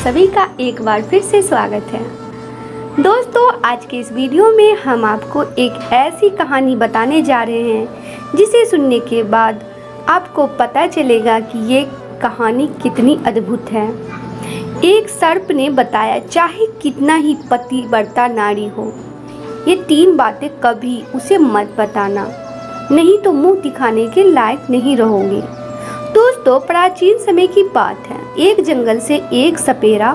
सभी का एक बार फिर से स्वागत है। दोस्तों, आज के इस वीडियो में हम आपको एक ऐसी कहानी बताने जा रहे हैं जिसे सुनने के बाद आपको पता चलेगा कि ये कहानी कितनी अद्भुत है। एक सर्प ने बताया, चाहे कितना ही पतिव्रता नारी हो, ये 3 बातें कभी उसे मत बताना, नहीं तो मुंह दिखाने के लायक नहीं रहोगे। दोस्तों, प्राचीन समय की बात है। एक जंगल से एक सपेरा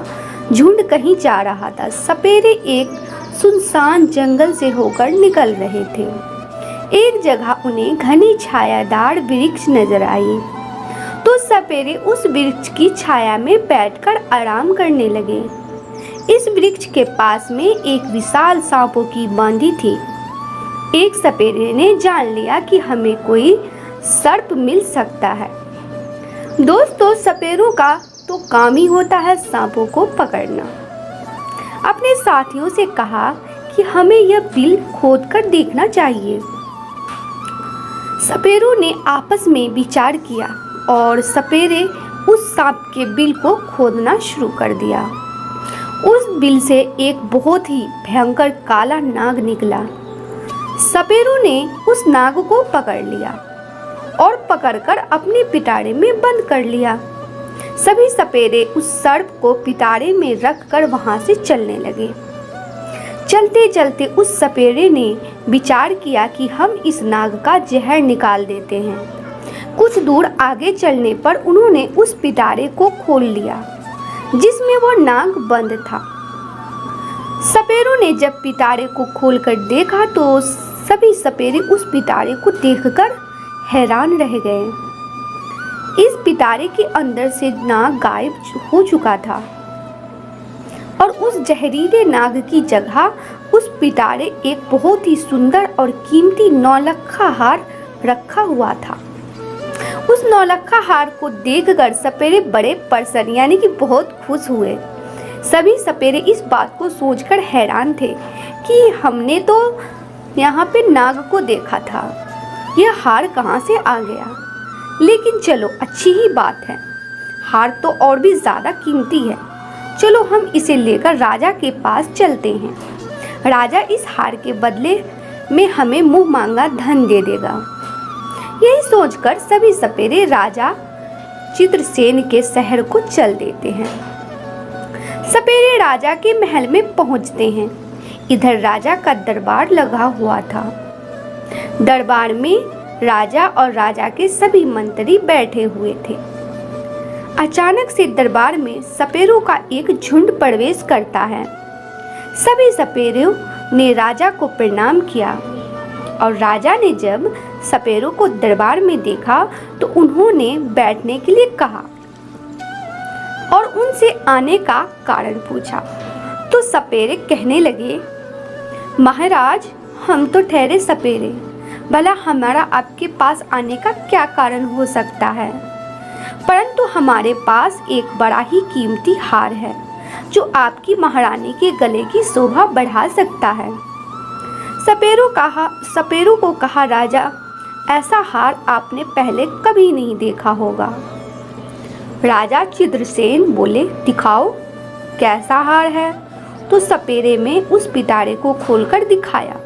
झुंड कहीं जा रहा था। सपेरे एक सुनसान जंगल से होकर निकल रहे थे। एक जगह उन्हें घनी छायादार वृक्ष नजर आई, तो सपेरे उस वृक्ष की छाया में बैठकर आराम करने लगे। इस वृक्ष के पास में एक विशाल सांपों की बांधी थी। एक सपेरे ने जान लिया कि हमें कोई सर्प मिल सकता है। दोस्तों, सपेरों का तो काम ही होता है सांपों को पकड़ना। अपने साथियों से कहा कि हमें यह बिल खोदकर देखना चाहिए। सपेरों ने आपस में विचार किया और सपेरे उस सांप के बिल को खोदना शुरू कर दिया। उस बिल से एक बहुत ही भयंकर काला नाग निकला। सपेरों ने उस नाग को पकड़ लिया और पकड़कर अपने पिटारे में बंद कर लिया। सभी सपेरे उस सर्प को पिटारे में रखकर वहां से चलने लगे। चलते चलते उस सपेरे ने विचार किया कि हम इस नाग का जहर निकाल देते हैं। कुछ दूर आगे चलने पर उन्होंने उस पिटारे को खोल लिया जिसमें वो नाग बंद था। सपेरों ने जब पिटारे को खोलकर देखा तो सभी सपेरे उस पिटारे को देखकर हैरान रह गए। इस पिटारे के अंदर से नाग गायब हो चुका था और उस जहरीले नाग की जगह उस पिटारे एक बहुत ही सुंदर और कीमती नौलखा हार रखा हुआ था। उस नौलखा हार को देखकर सपेरे बड़े प्रसन्न यानी कि बहुत खुश हुए। सभी सपेरे इस बात को सोचकर हैरान थे कि हमने तो यहाँ पे नाग को देखा था, यह हार कहाँ से आ गया। लेकिन चलो, अच्छी ही बात है, हार तो और भी ज़्यादा कीमती है। चलो हम इसे लेकर राजा के पास चलते हैं। राजा इस हार के बदले में हमें मुँह मांगा धन दे देगा। यही सोचकर सभी सपेरे राजा चित्रसेन के शहर को चल देते हैं। सपेरे राजा के महल में पहुंचते हैं। इधर राजा का दरबार लगा हुआ था। दरबार में राजा और राजा के सभी मंत्री बैठे हुए थे। अचानक से दरबार में सपेरों का एक झुंड प्रवेश करता है। सभी सपेरों ने राजा को प्रणाम किया और राजा ने जब सपेरों को दरबार में देखा तो उन्होंने बैठने के लिए कहा और उनसे आने का कारण पूछा। तो सपेरे कहने लगे, महाराज, हम तो ठहरे सपेरे, भला हमारा आपके पास आने का क्या कारण हो सकता है, परंतु हमारे पास एक बड़ा ही कीमती हार है जो आपकी महारानी के गले की शोभा बढ़ा सकता है। सपेरों को कहा, राजा, ऐसा हार आपने पहले कभी नहीं देखा होगा। राजा चित्रसेन बोले, दिखाओ कैसा हार है। तो सपेरे में उस पिटारे को खोलकर दिखाया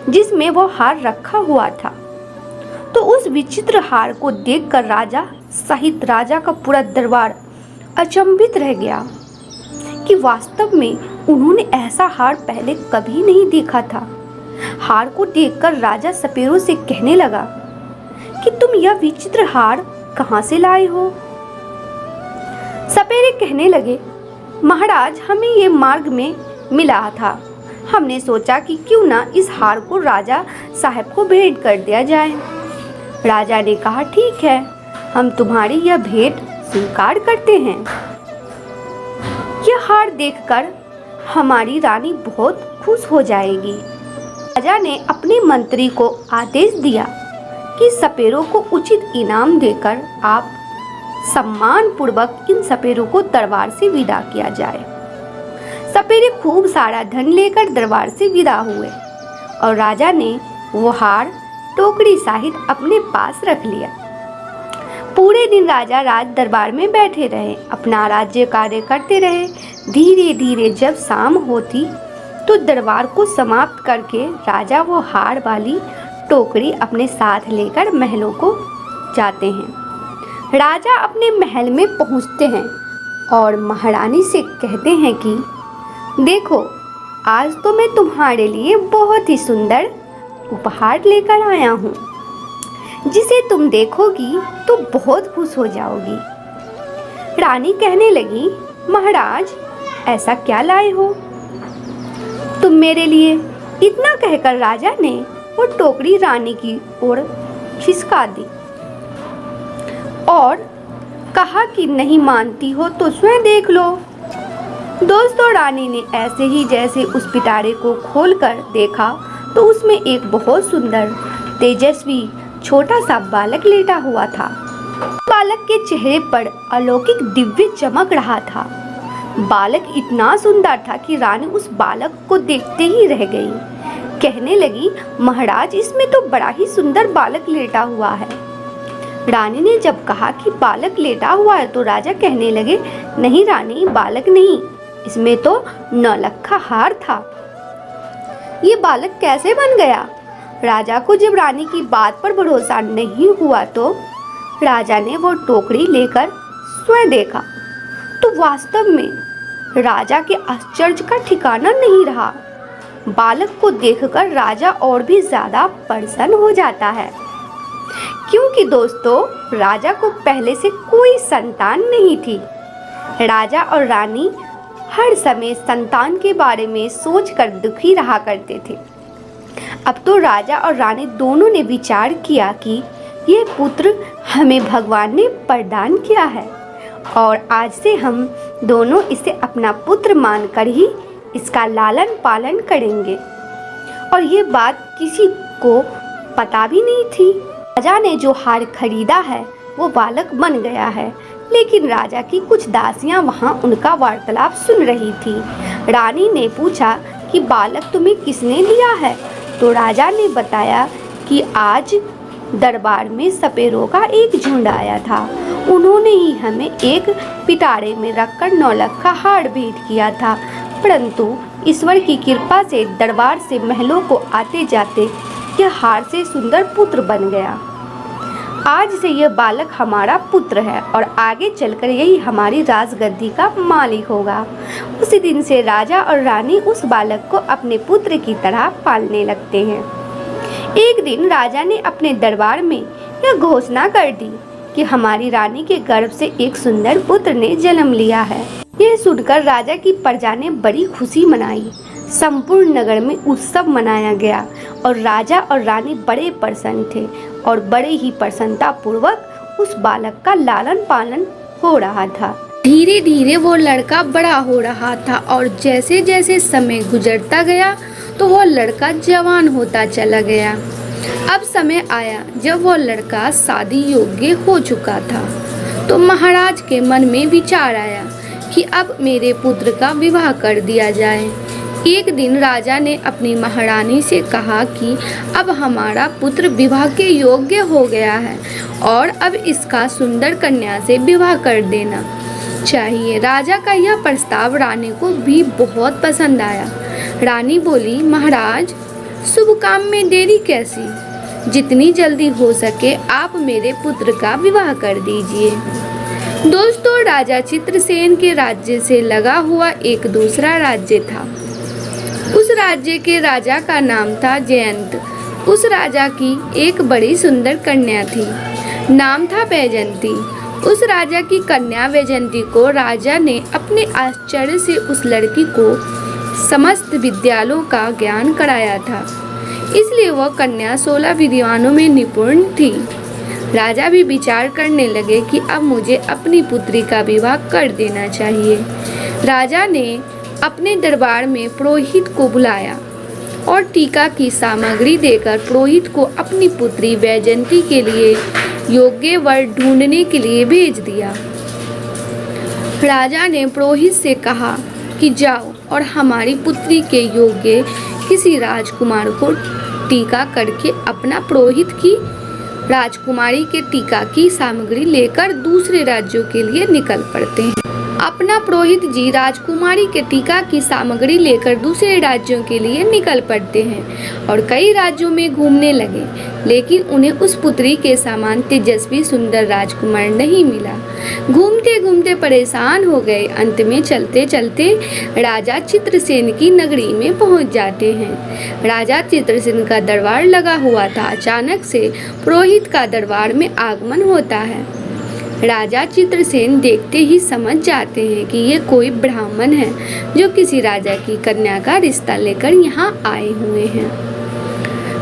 जिसमें वो हार रखा हुआ था। तो उस विचित्र हार को देखकर राजा सहित राजा का पूरा दरबार अचंभित रह गया कि वास्तव में उन्होंने ऐसा हार पहले कभी नहीं देखा था। हार को देखकर राजा सपेरों से कहने लगा कि तुम यह विचित्र हार कहाँ से लाए हो। सपेरे कहने लगे, महाराज, हमें ये मार्ग में मिला था। हमने सोचा कि क्यों ना इस हार को राजा साहब को भेंट कर दिया जाए। राजा ने कहा, ठीक है, हम तुम्हारी यह भेंट स्वीकार करते हैं। यह हार देखकर हमारी रानी बहुत खुश हो जाएगी। राजा ने अपने मंत्री को आदेश दिया कि सपेरों को उचित इनाम देकर आप सम्मान पूर्वक इन सपेरों को दरबार से विदा किया जाए। सपेरे खूब सारा धन लेकर दरबार से विदा हुए और राजा ने वो हार टोकरी सहित अपने पास रख लिया। पूरे दिन राजा राज दरबार में बैठे रहे, अपना राज्य कार्य करते रहे। धीरे धीरे जब शाम होती तो दरबार को समाप्त करके राजा वो हार वाली टोकरी अपने साथ लेकर महलों को जाते हैं। राजा अपने महल में पहुंचते हैं और महारानी से कहते हैं कि देखो, आज तो मैं तुम्हारे लिए बहुत ही सुंदर उपहार लेकर आया हूँ, जिसे तुम देखोगी तो बहुत खुश हो जाओगी। रानी कहने लगी, महाराज, ऐसा क्या लाए हो तुम मेरे लिए? इतना कहकर राजा ने वो टोकरी रानी की ओर खिसका दी और कहा कि नहीं मानती हो तो स्वयं देख लो। दोस्तों, रानी ने ऐसे ही जैसे उस पिटारे को खोलकर देखा तो उसमें एक बहुत सुंदर तेजस्वी छोटा सा बालक लेटा हुआ था। बालक के चेहरे पर अलौकिक दिव्य चमक रहा था। बालक इतना सुंदर था कि रानी उस बालक को देखते ही रह गई। कहने लगी, महाराज, इसमें तो बड़ा ही सुंदर बालक लेटा हुआ है। रानी ने जब कहा कि बालक लेटा हुआ है तो राजा कहने लगे, नहीं रानी, बालक नहीं, इसमें तो नौलखा हार था। ये बालक कैसे बन गया? राजा को जब रानी की बात पर भरोसा नहीं हुआ तो राजा ने वो टोकरी लेकर स्वयं देखा तो वास्तव में राजा के आश्चर्य का ठिकाना नहीं रहा। बालक को देखकर राजा और भी ज्यादा प्रसन्न हो जाता है, क्योंकि दोस्तों, राजा को पहले से कोई संतान नहीं थी। राजा और रानी हर समय संतान के बारे में सोचकर दुखी रहा करते थे। अब तो राजा और रानी दोनों ने विचार किया कि यह पुत्र हमें भगवान ने प्रदान किया है और आज से हम दोनों इसे अपना पुत्र मानकर ही इसका लालन पालन करेंगे। और ये बात किसी को पता भी नहीं थी। राजा ने जो हार खरीदा है वो बालक बन गया है, लेकिन राजा की कुछ दासियां वहां उनका वार्तालाप सुन रही थी। रानी ने पूछा कि बालक तुम्हें किसने दिया है? तो राजा ने बताया कि आज दरबार में सपेरों का एक झुंड आया था। उन्होंने ही हमें एक पिटारे में रखकर नौलखा हार भेंट किया था, परंतु ईश्वर की कृपा से दरबार से महलों को आते जाते यह हार से सुंदर पुत्र बन गया। आज से यह बालक हमारा पुत्र है और आगे चलकर यही हमारी राजगद्दी का मालिक होगा। उसी दिन से राजा और रानी उस बालक को अपने पुत्र की तरह पालने लगते हैं। एक दिन राजा ने अपने दरबार में यह घोषणा कर दी कि हमारी रानी के गर्भ से एक सुंदर पुत्र ने जन्म लिया है। यह सुनकर राजा की प्रजा ने बड़ी खुशी मनाई। संपूर्ण नगर में उत्सव मनाया गया और राजा और रानी बड़े प्रसन्न थे और बड़े ही प्रसन्नता पूर्वक उस बालक का लालन पालन हो रहा था। धीरे धीरे वो लड़का बड़ा हो रहा था और जैसे जैसे समय गुजरता गया तो वो लड़का जवान होता चला गया। अब समय आया जब वो लड़का शादी योग्य हो चुका था तो महाराज के मन में विचार आया कि अब मेरे पुत्र का विवाह कर दिया जाए। एक दिन राजा ने अपनी महारानी से कहा कि अब हमारा पुत्र विवाह के योग्य हो गया है और अब इसका सुंदर कन्या से विवाह कर देना चाहिए। राजा का यह प्रस्ताव रानी को भी बहुत पसंद आया। रानी बोली, महाराज, शुभ काम में देरी कैसी? जितनी जल्दी हो सके आप मेरे पुत्र का विवाह कर दीजिए। दोस्तों, राजा चित्रसेन के राज्य से लगा हुआ एक दूसरा राज्य था। उस राज्य के राजा का नाम था जयंत। उस राजा की एक बड़ी सुंदर कन्या थी, नाम था वैजयंती। उस राजा की कन्या वैजयंती को राजा ने अपने आश्चर्य से उस लड़की को समस्त विद्यालयों का ज्ञान कराया था, इसलिए वह कन्या 16 विद्वानों में निपुण थी। राजा भी विचार करने लगे कि अब मुझे अपनी पुत्री का विवाह कर देना चाहिए। राजा ने अपने दरबार में पुरोहित को बुलाया और टीका की सामग्री देकर पुरोहित को अपनी पुत्री वैजयंती के लिए योग्य वर ढूंढने के लिए भेज दिया। राजा ने पुरोहित से कहा कि जाओ और हमारी पुत्री के योग्य किसी राजकुमार को टीका करके अपना पुरोहित की राजकुमारी के टीका की सामग्री लेकर दूसरे राज्यों के लिए निकल पड़ते हैं। अपना पुरोहित जी राजकुमारी के टीका की सामग्री लेकर दूसरे राज्यों के लिए निकल पड़ते हैं और कई राज्यों में घूमने लगे, लेकिन उन्हें उस पुत्री के समान तेजस्वी सुंदर राजकुमार नहीं मिला। घूमते घूमते परेशान हो गए। अंत में चलते चलते राजा चित्रसेन की नगरी में पहुंच जाते हैं। राजा चित्रसेन का दरबार लगा हुआ था। अचानक से पुरोहित का दरबार में आगमन होता है। राजा चित्रसेन देखते ही समझ जाते हैं कि ये कोई ब्राह्मण है जो किसी राजा की कन्या का रिश्ता लेकर यहाँ आए हुए हैं।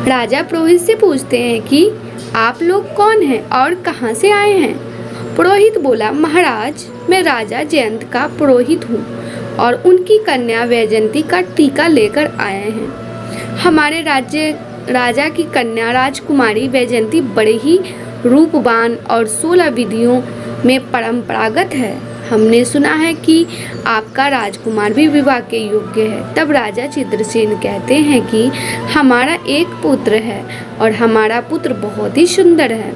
राजा पुरोहित से पूछते हैं कि आप लोग कौन हैं और कहाँ से आए हैं। पुरोहित बोला, महाराज मैं राजा जयंत का पुरोहित हूँ और उनकी कन्या वैजयंती का टीका लेकर आए हैं। हमारे राजा की कन्या राजकुमारी वैजयंती बड़े ही रूपवान और 16 विधियों में परंपरागत है। हमने सुना है कि आपका राजकुमार भी विवाह के योग्य है। तब राजा चित्रसेन कहते हैं कि हमारा एक पुत्र है और हमारा पुत्र बहुत ही सुंदर है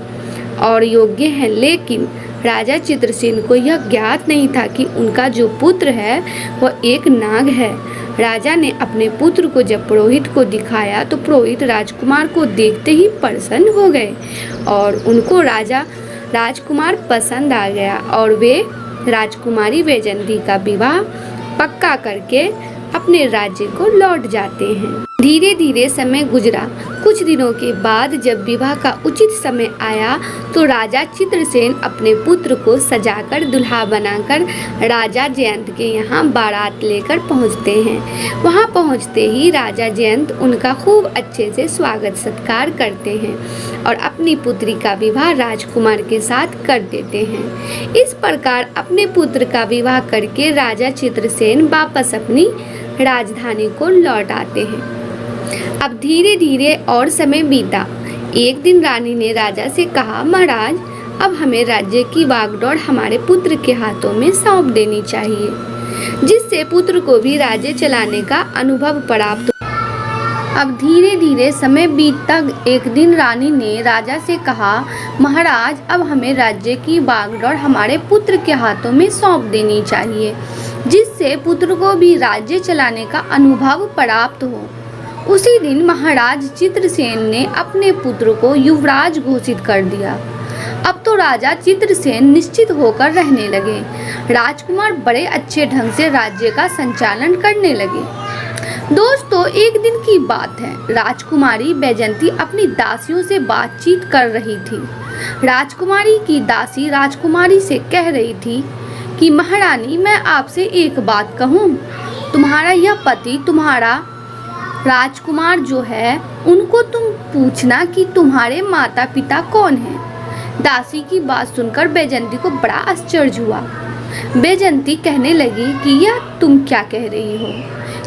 और योग्य है, लेकिन राजा चित्रसेन को यह ज्ञात नहीं था कि उनका जो पुत्र है वह एक नाग है। राजा ने अपने पुत्र को जब पुरोहित को दिखाया तो पुरोहित राजकुमार को देखते ही प्रसन्न हो गए और उनको राजकुमार पसंद आ गया और वे राजकुमारी वैजयंती का विवाह पक्का करके अपने राज्य को लौट जाते हैं। धीरे धीरे समय गुजरा। कुछ दिनों के बाद जब विवाह का उचित समय आया तो राजा चित्रसेन अपने पुत्र को सजाकर दुल्हा बनाकर राजा जयंत के यहाँ बारात लेकर पहुँचते हैं। वहाँ पहुँचते ही राजा जयंत उनका खूब अच्छे से स्वागत सत्कार करते हैं और अपनी पुत्री का विवाह राजकुमार के साथ कर देते हैं। इस प्रकार अपने पुत्र का विवाह करके राजा चित्रसेन वापस अपनी राजधानी को लौट आते हैं। अब धीरे धीरे और समय बीता। एक दिन रानी ने राजा से कहा, महाराज अब हमें राज्य की बागडोर हमारे पुत्र के हाथों में सौंप देनी चाहिए, जिससे पुत्र को भी राज्य चलाने का अनुभव प्राप्त हो। अब धीरे धीरे समय बीतता। एक दिन रानी ने राजा से कहा, महाराज अब हमें राज्य की बागडोर हमारे पुत्र के हाथों में सौंप देनी चाहिए, जिससे पुत्र को भी राज्य चलाने का अनुभव प्राप्त हो। उसी दिन महाराज चित्रसेन ने अपने पुत्र को युवराज घोषित कर दिया। अब तो राजा चित्रसेन निश्चित होकर रहने लगे। राजकुमार बड़े अच्छे ढंग से राज्य का संचालन करने लगे। दोस्तों, एक दिन की बात है। राजकुमारी वैजयंती अपनी दासियों से बातचीत कर रही थी। राजकुमारी की दासी राजकुमारी से कह रही थी कि महारानी मैं आपसे एक बात कहूँ, तुम्हारा यह पति तुम्हारा राजकुमार जो है उनको तुम पूछना कि तुम्हारे माता पिता कौन हैं। दासी की बात सुनकर वैजयंती को बड़ा आश्चर्य हुआ। वैजयंती कहने लगी कि यह तुम क्या कह रही हो,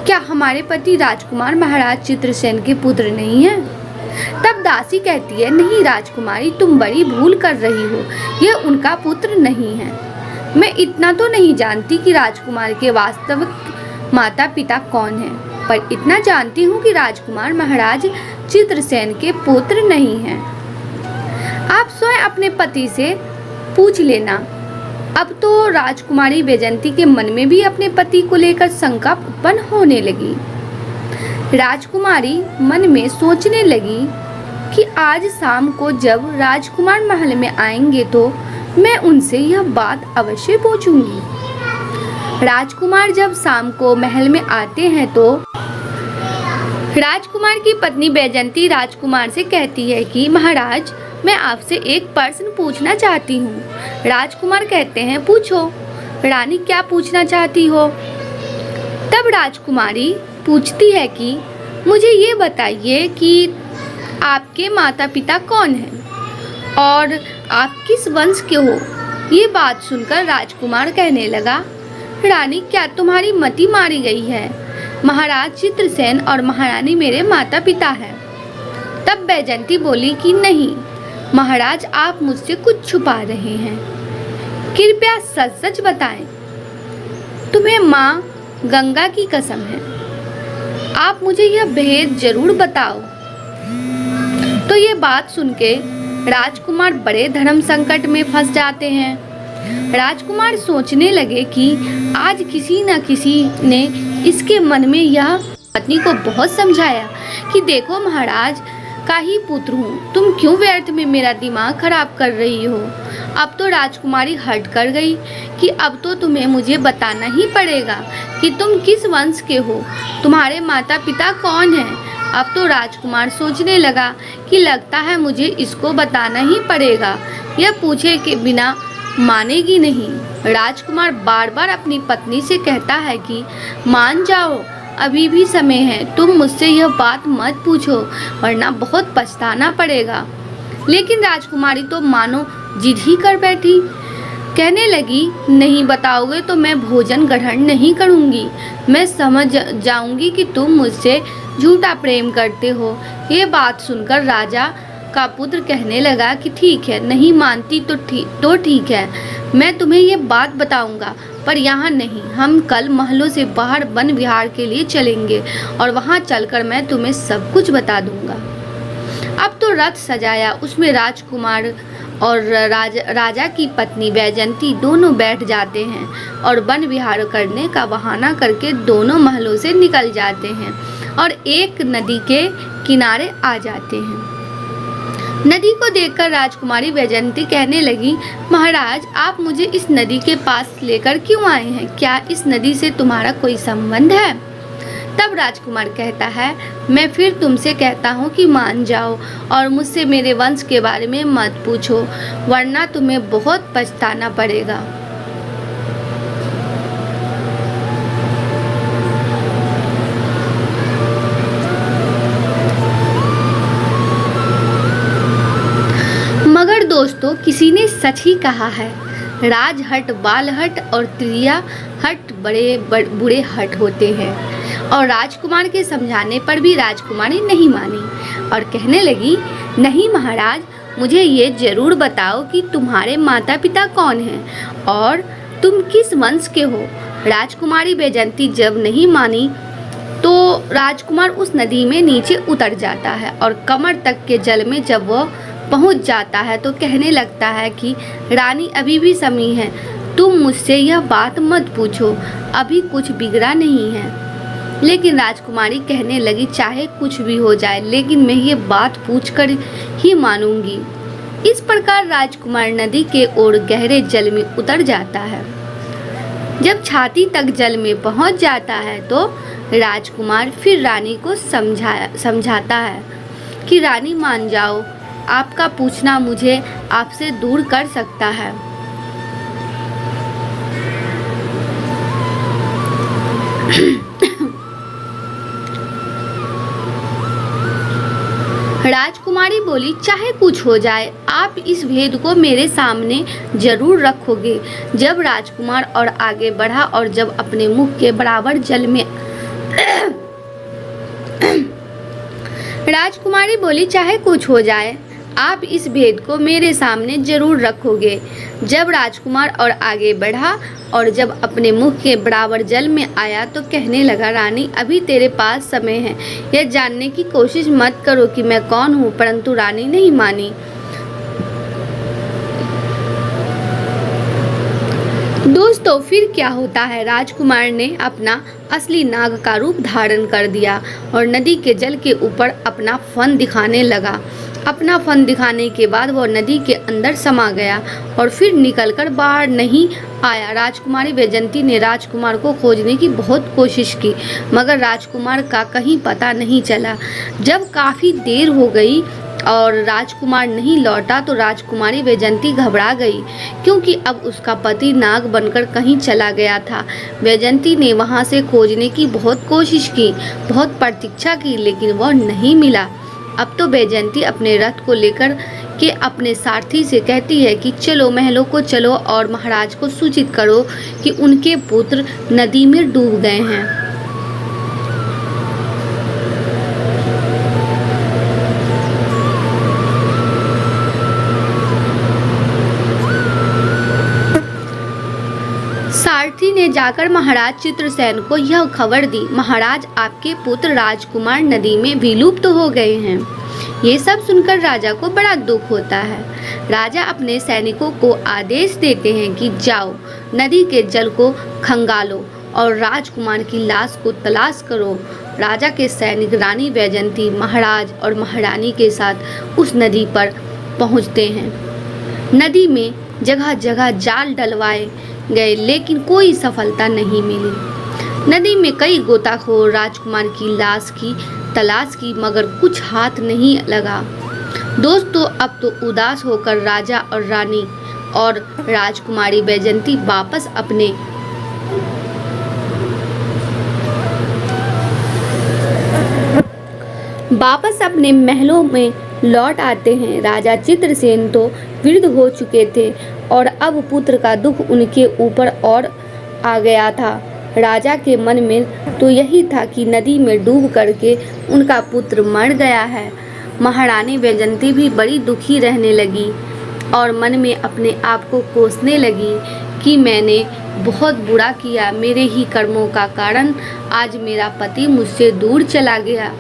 क्या हमारे पति राजकुमार महाराज चित्रसेन के पुत्र नहीं हैं? तब दासी कहती है, नहीं राजकुमारी तुम बड़ी भूल कर रही हो, यह उनका पुत्र नहीं है। मैं इतना तो नहीं जानती कि राजकुमार के वास्तविक माता पिता कौन हैं, पर इतना जानती हूँ कि राजकुमार महाराज चित्रसेन के पुत्र नहीं हैं। आप स्वयं अपने पति से पूछ लेना। अब तो राजकुमारी वैजयंती के मन में भी अपने पति को लेकर शंका उत्पन्न होने लगी। राजकुमारी मन में सोचने लगी कि आज शाम को जब राजकुमार महल में आएंगे तो मैं उनसे यह बात अवश्य पूछूंगी। राजकुमार जब शाम को महल में आते हैं तो राजकुमार की पत्नी वैजयंती राजकुमार से कहती है कि महाराज मैं आपसे एक प्रश्न पूछना चाहती हूँ। राजकुमार कहते हैं, पूछो। रानी क्या पूछना चाहती हो? तब राजकुमारी पूछती है कि मुझे ये बताइए कि आपके माता पिता कौन हैं और आप किस वंश के हो। ये बात सुनकर राजकुमार कहने लगा, रानी क्या तुम्हारी मति मारी गई है? महाराज चित्रसेन और महारानी मेरे माता पिता हैं। तब वैजयंती बोली कि नहीं महाराज, आप मुझसे कुछ छुपा रहे हैं, कृपया सच सच बताएं। तुम्हें माँ गंगा की कसम है, आप मुझे यह भेद जरूर बताओ। तो ये बात सुन के राजकुमार बड़े धर्म संकट में फंस जाते हैं। राजकुमार सोचने लगे कि आज किसी न किसी ने इसके मन में यह पत्नी को बहुत समझाया कि देखो महाराज का ही पुत्र हूँ, तुम क्यों व्यर्थ में मेरा दिमाग खराब कर रही हो। अब तो राजकुमारी हट कर गई कि अब तो तुम्हें मुझे बताना ही पड़ेगा कि तुम किस वंश के हो, तुम्हारे माता पिता कौन हैं। अब तो राजकुमार सोचने लगा कि लगता है मुझे इसको बताना ही पड़ेगा, यह पूछे के बिना मानेगी नहीं। राजकुमार बार बार अपनी पत्नी से कहता है कि मान जाओ, अभी भी समय है, तुम मुझसे यह बात मत पूछो वरना बहुत पछताना पड़ेगा। लेकिन राजकुमारी तो मानो जिद ही कर बैठी, कहने लगी नहीं बताओगे तो मैं भोजन ग्रहण नहीं करूंगी। मैं समझ जाऊंगी कि तुम मुझसे झूठा प्रेम करते हो। ये बात सुनकर राजा का पुत्र कहने लगा कि ठीक है, नहीं मानती तो ठीक है, मैं तुम्हें ये बात बताऊंगा, पर यहाँ नहीं। हम कल महलों से बाहर वन विहार के लिए चलेंगे और वहाँ चलकर मैं तुम्हें सब कुछ बता दूंगा। अब तो रथ सजाया, उसमें राजकुमार और राजा की पत्नी वैजयंती दोनों बैठ जाते हैं और वन विहार करने का बहाना करके दोनों महलों से निकल जाते हैं और एक नदी के किनारे आ जाते हैं। नदी को देखकर राजकुमारी वैजयंती कहने लगी, महाराज आप मुझे इस नदी के पास लेकर क्यों आए हैं? क्या इस नदी से तुम्हारा कोई संबंध है? तब राजकुमार कहता है, मैं फिर तुमसे कहता हूँ कि मान जाओ और मुझसे मेरे वंश के बारे में मत पूछो वरना तुम्हें बहुत पछताना पड़ेगा। मगर दोस्तों किसी ने सच ही कहा है, राज हट बाल हट और त्रिया हट बुरे हट होते हैं। और राजकुमार के समझाने पर भी राजकुमारी नहीं मानी और कहने लगी, नहीं महाराज, मुझे ये जरूर बताओ कि तुम्हारे माता पिता कौन हैं और तुम किस वंश के हो। राजकुमारी वैजयंती जब नहीं मानी तो राजकुमार उस नदी में नीचे उतर जाता है और कमर तक के जल में जब वह पहुंच जाता है तो कहने लगता है कि रानी अभी भी समी है, तुम मुझसे यह बात मत पूछो, अभी कुछ बिगड़ा नहीं है। लेकिन राजकुमारी कहने लगी, चाहे कुछ भी हो जाए लेकिन मैं ये बात पूछकर ही मानूंगी। इस प्रकार राजकुमार नदी के ओर गहरे जल में उतर जाता है। जब छाती तक जल में पहुंच जाता है तो राजकुमार फिर रानी को समझाता है कि रानी मान जाओ, आपका पूछना मुझे आपसे दूर कर सकता है। राजकुमारी बोली, चाहे कुछ हो जाए आप इस भेद को मेरे सामने जरूर रखोगे। जब राजकुमार और आगे बढ़ा और जब अपने मुख के बराबर जल में राजकुमारी बोली, चाहे कुछ हो जाए आप इस भेद को मेरे सामने जरूर रखोगे। जब राजकुमार और आगे बढ़ा और जब अपने मुख के बराबर जल में आया तो कहने लगा, रानी अभी तेरे पास समय है, यह जानने की कोशिश मत करो कि मैं कौन हूँ। परंतु रानी नहीं मानी। दोस्तों फिर क्या होता है, राजकुमार ने अपना असली नाग का रूप धारण कर दिया और नदी के जल के ऊपर अपना फन दिखाने लगा। अपना फन दिखाने के बाद वह नदी के अंदर समा गया और फिर निकलकर बाहर नहीं आया। राजकुमारी वैजयंती ने राजकुमार को खोजने की बहुत कोशिश की मगर राजकुमार का कहीं पता नहीं चला। जब काफ़ी देर हो गई और राजकुमार नहीं लौटा तो राजकुमारी वैजयंती घबरा गई क्योंकि अब उसका पति नाग बनकर कहीं चला गया था। वैजयंती ने वहां से खोजने की बहुत कोशिश की, बहुत प्रतीक्षा की, लेकिन वह नहीं मिला। अब तो वैजयंती अपने रथ को लेकर के अपने सारथी से कहती है कि चलो महलों को चलो और महाराज को सूचित करो कि उनके पुत्र नदी में डूब गए हैं। सारथी ने जाकर महाराज चित्रसेन को यह खबर दी, महाराज आपके पुत्र राजकुमार नदी में विलुप्त हो गए हैं। ये सब सुनकर राजा को बड़ा दुख होता है। राजा अपने सैनिकों को आदेश देते हैं कि जाओ नदी के जल को खंगालो और राजकुमार की लाश को तलाश करो। राजा के सैनिक रानी वैजयंती, महाराज और महारानी के साथ उस नदी पर पहुंचते हैं। नदी में जगह जगह जाल डलवाए गए लेकिन कोई सफलता नहीं मिली। नदी में कई गोताखोर राजकुमार की लाश की तलाश की मगर कुछ हाथ नहीं लगा। दोस्तों, अब तो उदास होकर राजा और रानी और राजकुमारी वैजयंती वापस अपने महलों में लौट आते हैं। राजा चित्रसेन तो वृद्ध हो चुके थे और अब पुत्र का दुख उनके ऊपर और आ गया था। राजा के मन में तो यही था कि नदी में डूब करके उनका पुत्र मर गया है। महारानी वैजयंती भी बड़ी दुखी रहने लगी और मन में अपने आप को कोसने लगी कि मैंने बहुत बुरा किया। मेरे ही कर्मों का कारण आज मेरा पति मुझसे दूर चला गया।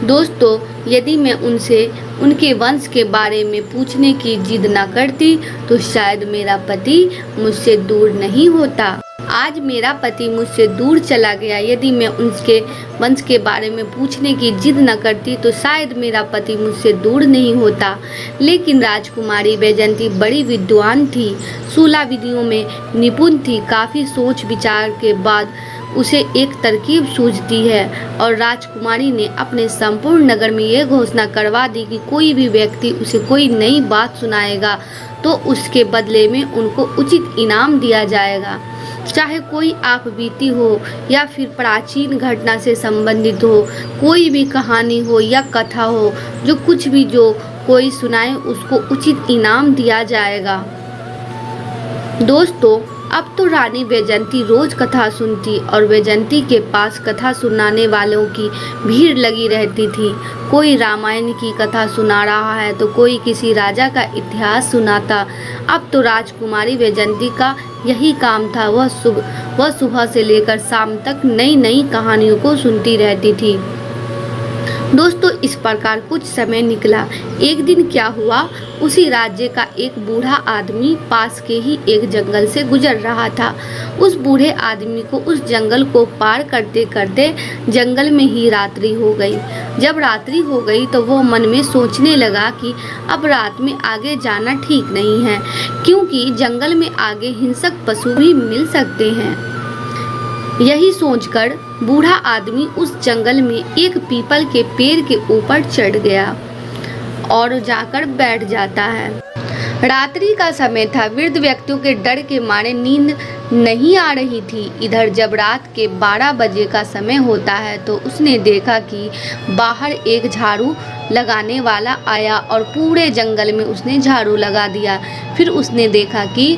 दोस्तों, यदि मैं उनसे उनके वंश के बारे में पूछने की जिद न करती तो शायद मेरा पति मुझसे दूर नहीं होता। आज मेरा पति मुझसे दूर चला गया। यदि मैं उनके वंश के बारे में पूछने की जिद न करती तो शायद मेरा पति मुझसे दूर नहीं होता। लेकिन राजकुमारी वैजयंती बड़ी विद्वान थी, सूला विधियों में निपुण थी। काफ़ी सोच विचार के बाद उसे एक तरकीब सूझती है और राजकुमारी ने अपने संपूर्ण नगर में यह घोषणा करवा दी कि कोई भी व्यक्ति उसे कोई नई बात सुनाएगा तो उसके बदले में उनको उचित इनाम दिया जाएगा। चाहे कोई आपबीती हो या फिर प्राचीन घटना से संबंधित हो, कोई भी कहानी हो या कथा हो, जो कोई सुनाए उसको उचित इनाम दिया जाएगा। दोस्तों, अब तो रानी वैजयंती रोज कथा सुनती और वैजयंती के पास कथा सुनाने वालों की भीड़ लगी रहती थी। कोई रामायण की कथा सुना रहा है तो कोई किसी राजा का इतिहास सुनाता। अब तो राजकुमारी वैजयंती का यही काम था। वह सुबह से लेकर शाम तक नई नई कहानियों को सुनती रहती थी। दोस्तों, इस प्रकार कुछ समय निकला। एक दिन क्या हुआ, उसी राज्य का एक बूढ़ा आदमी पास के ही एक जंगल से गुजर रहा था। उस बूढ़े आदमी को उस जंगल को पार करते करते जंगल में ही रात्रि हो गई। जब रात्रि हो गई तो वह मन में सोचने लगा कि अब रात में आगे जाना ठीक नहीं है, क्योंकि जंगल में आगे हिंसक पशु भी मिल सकते हैं। यही सोचकर बूढ़ा आदमी उस जंगल में एक पीपल के पेड़ के ऊपर चढ़ गया और जाकर बैठ जाता है। रात्रि का समय था। वृद्ध व्यक्तियों के डर के मारे नींद नहीं आ रही थी। इधर जब रात के 12 बजे का समय होता है तो उसने देखा कि बाहर एक झाड़ू लगाने वाला आया और पूरे जंगल में उसने झाड़ू लगा दिया। फिर उसने देखा कि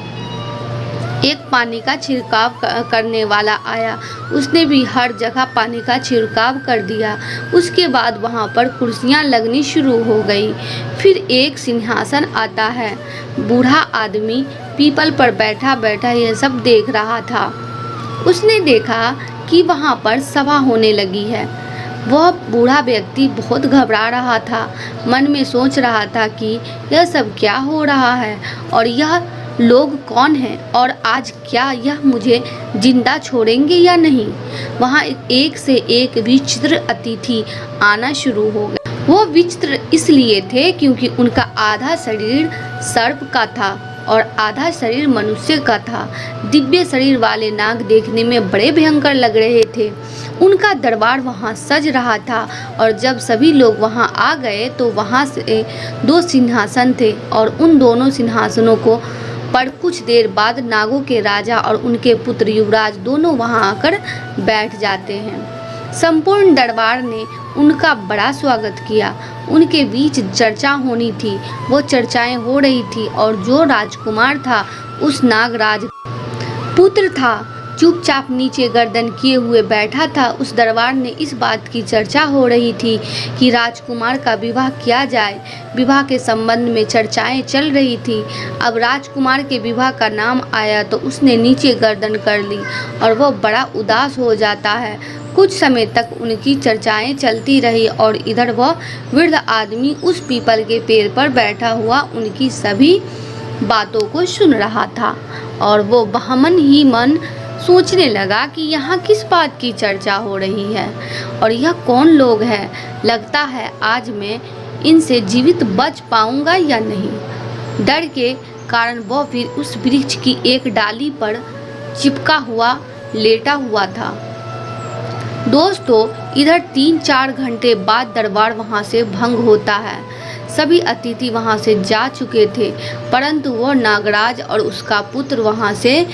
एक पानी का छिड़काव करने वाला आया। उसने भी हर जगह पानी का छिड़काव कर दिया। उसके बाद वहाँ पर कुर्सियाँ लगनी शुरू हो गई। फिर एक सिंहासन आता है। बूढ़ा आदमी पीपल पर बैठा बैठा यह सब देख रहा था। उसने देखा कि वहाँ पर सभा होने लगी है। वह बूढ़ा व्यक्ति बहुत घबरा रहा था। मन में सोच रहा था कि यह सब क्या हो रहा है और यह लोग कौन हैं और आज क्या यह मुझे जिंदा छोड़ेंगे या नहीं। वहाँ एक से एक विचित्र अतिथि आना शुरू हो गए। वो विचित्र इसलिए थे क्योंकि उनका आधा शरीर सर्प का था और आधा शरीर मनुष्य का था। दिव्य शरीर वाले नाग देखने में बड़े भयंकर लग रहे थे। उनका दरबार वहाँ सज रहा था और जब सभी लोग वहाँ आ गए तो वहाँ से 2 सिंहासन थे और उन दोनों सिंहासनों को पर कुछ देर बाद नागों के राजा और उनके पुत्र युवराज दोनों वहां आकर बैठ जाते हैं। संपूर्ण दरबार ने उनका बड़ा स्वागत किया। उनके बीच चर्चा होनी थी। वो चर्चाएं हो रही थी और जो राजकुमार था उस नागराज पुत्र था चुपचाप नीचे गर्दन किए हुए बैठा था। उस दरबार में इस बात की चर्चा हो रही थी कि राजकुमार का विवाह किया जाए। विवाह के संबंध में चर्चाएं चल रही थी। अब राजकुमार के विवाह का नाम आया तो उसने नीचे गर्दन कर ली और वह बड़ा उदास हो जाता है। कुछ समय तक उनकी चर्चाएं चलती रही और इधर वह वृद्ध आदमी उस पीपल के पेड़ पर बैठा हुआ उनकी सभी बातों को सुन रहा था और वो मन ही मन सोचने लगा कि यहाँ किस बात की चर्चा हो रही है और यह कौन लोग हैं। लगता है आज मैं इनसे जीवित बच पाऊंगा या नहीं। डर के कारण वह फिर उस वृक्ष की एक डाली पर चिपका हुआ लेटा हुआ था। दोस्तों, इधर 3-4 घंटे बाद दरबार वहां से भंग होता है। सभी अतिथि वहां से जा चुके थे, परंतु वह नागराज और उसका पुत्र वहां से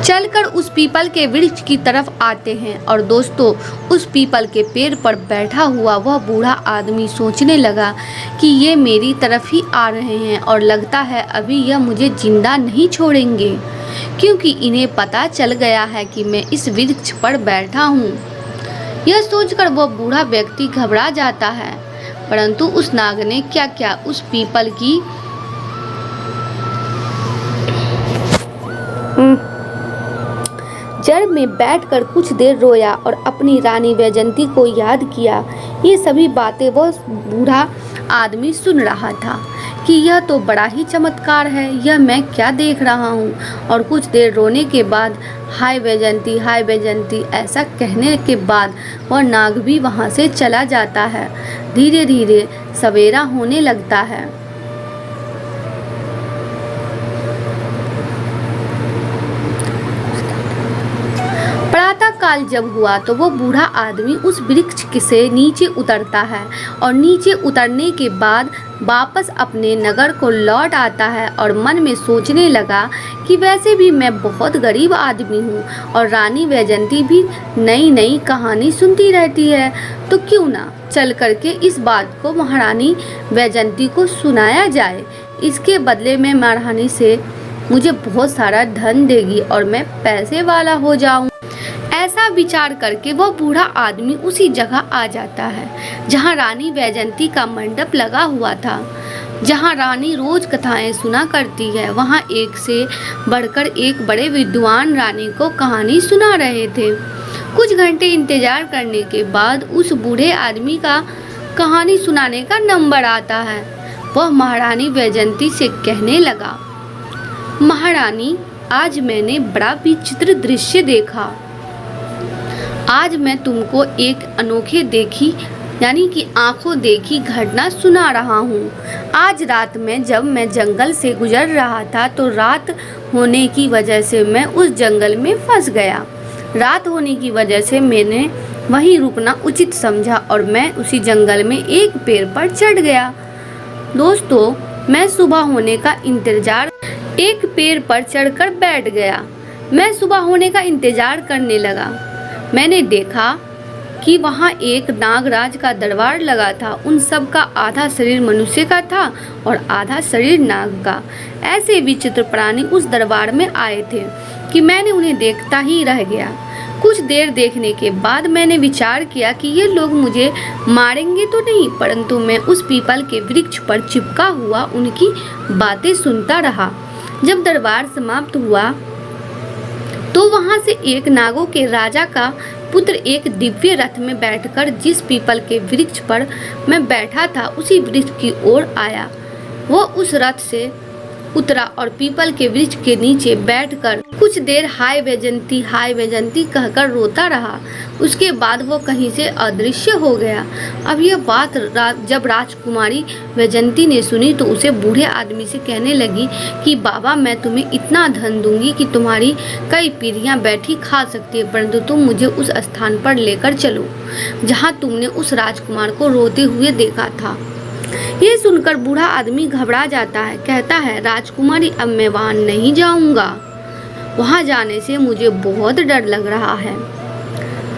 चलकर उस पीपल के वृक्ष की तरफ आते हैं। और दोस्तों, उस पीपल के पेड़ पर बैठा हुआ वह बूढ़ा आदमी सोचने लगा कि ये मेरी तरफ ही आ रहे हैं और लगता है अभी यह मुझे जिंदा नहीं छोड़ेंगे, क्योंकि इन्हें पता चल गया है कि मैं इस वृक्ष पर बैठा हूँ। यह सोचकर वह बूढ़ा व्यक्ति घबरा जाता है, परंतु उस नाग ने क्या क्या उस पीपल की जड़ में बैठकर कुछ देर रोया और अपनी रानी वैजयंती को याद किया। ये सभी बातें वह बूढ़ा आदमी सुन रहा था कि यह तो बड़ा ही चमत्कार है, यह मैं क्या देख रहा हूँ। और कुछ देर रोने के बाद हाय वैजयंती ऐसा कहने के बाद वह नाग भी वहाँ से चला जाता है। धीरे धीरे सवेरा होने लगता है। प्रातः काल जब हुआ तो वो बूढ़ा आदमी उस वृक्ष से नीचे उतरता है और नीचे उतरने के बाद वापस अपने नगर को लौट आता है और मन में सोचने लगा कि वैसे भी मैं बहुत गरीब आदमी हूँ और रानी वैजयंती भी नई नई कहानी सुनती रहती है, तो क्यों ना चल करके इस बात को महारानी वैजयंती को सुनाया जाए। इसके बदले में महारानी से मुझे बहुत सारा धन देगी और मैं पैसे वाला हो जाऊँ। ऐसा विचार करके वह बूढ़ा आदमी उसी जगह आ जाता है जहां रानी वैजयंती का मंडप लगा हुआ था, जहां रानी रोज कथाएं सुना करती है। वहां एक से बढ़कर एक बड़े विद्वान रानी को कहानी सुना रहे थे। कुछ घंटे इंतजार करने के बाद उस बूढ़े आदमी का कहानी सुनाने का नंबर आता है। वह महारानी वैजयंती से कहने लगा, महारानी, आज मैंने बड़ा विचित्र दृश्य देखा। आज मैं तुमको एक अनोखे देखी यानी कि आंखों देखी घटना सुना रहा हूँ। आज रात में जब मैं जंगल से गुजर रहा था तो रात होने की वजह से मैं उस जंगल में फंस गया। रात होने की वजह से मैंने वहीं रुकना उचित समझा और मैं उसी जंगल में एक पेड़ पर चढ़ गया। दोस्तों, मैं सुबह होने का इंतजार एक पेड़ पर चढ़कर बैठ गया। मैं सुबह होने का इंतजार करने लगा। मैंने देखा कि वहाँ एक नागराज का दरबार लगा था। उन सब का आधा शरीर मनुष्य का था और आधा शरीर नाग का। ऐसे विचित्र प्राणी उस दरबार में आए थे कि मैंने उन्हें देखता ही रह गया। कुछ देर देखने के बाद मैंने विचार किया कि ये लोग मुझे मारेंगे तो नहीं, परंतु मैं उस पीपल के वृक्ष पर चिपका हुआ उनकी बातें सुनता रहा। जब दरबार समाप्त हुआ तो वहां से एक नागों के राजा का पुत्र एक दिव्य रथ में बैठकर जिस पीपल के वृक्ष पर मैं बैठा था उसी वृक्ष की ओर आया। वो उस रथ से उतरा और पीपल के वृक्ष के नीचे बैठकर कुछ देर हाय वैजयंती कहकर रोता रहा। उसके बाद वो कहीं से अदृश्य हो गया। अब यह बात जब राजकुमारी वैजयंती ने सुनी तो उसे बूढ़े आदमी से कहने लगी कि बाबा, मैं तुम्हें इतना धन दूंगी कि तुम्हारी कई पीढ़ियां बैठी खा सकती है, परंतु तुम मुझे उस स्थान पर लेकर चलो जहाँ तुमने उस राजकुमार को रोते हुए देखा था। ये सुनकर बूढ़ा आदमी घबरा जाता है। कहता है, राजकुमारी, अब मैं वहाँ नहीं जाऊंगा। वहाँ जाने से मुझे बहुत डर लग रहा है।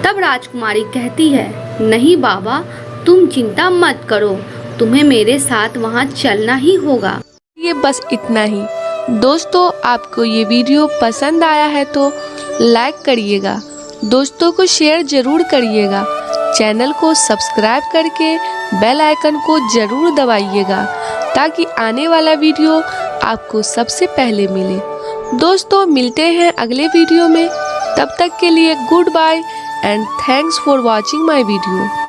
तब राजकुमारी कहती है, नहीं बाबा, तुम चिंता मत करो, तुम्हें मेरे साथ वहाँ चलना ही होगा। ये बस इतना ही। दोस्तों, आपको ये वीडियो पसंद आया है तो लाइक करिएगा, दोस्तों को शेयर जरूर करिएगा, चैनल को सब्सक्राइब करके बेल आइकन को जरूर दबाइएगा ताकि आने वाला वीडियो आपको सबसे पहले मिले। दोस्तों मिलते हैं अगले वीडियो में, तब तक के लिए goodbye and thanks for watching my video.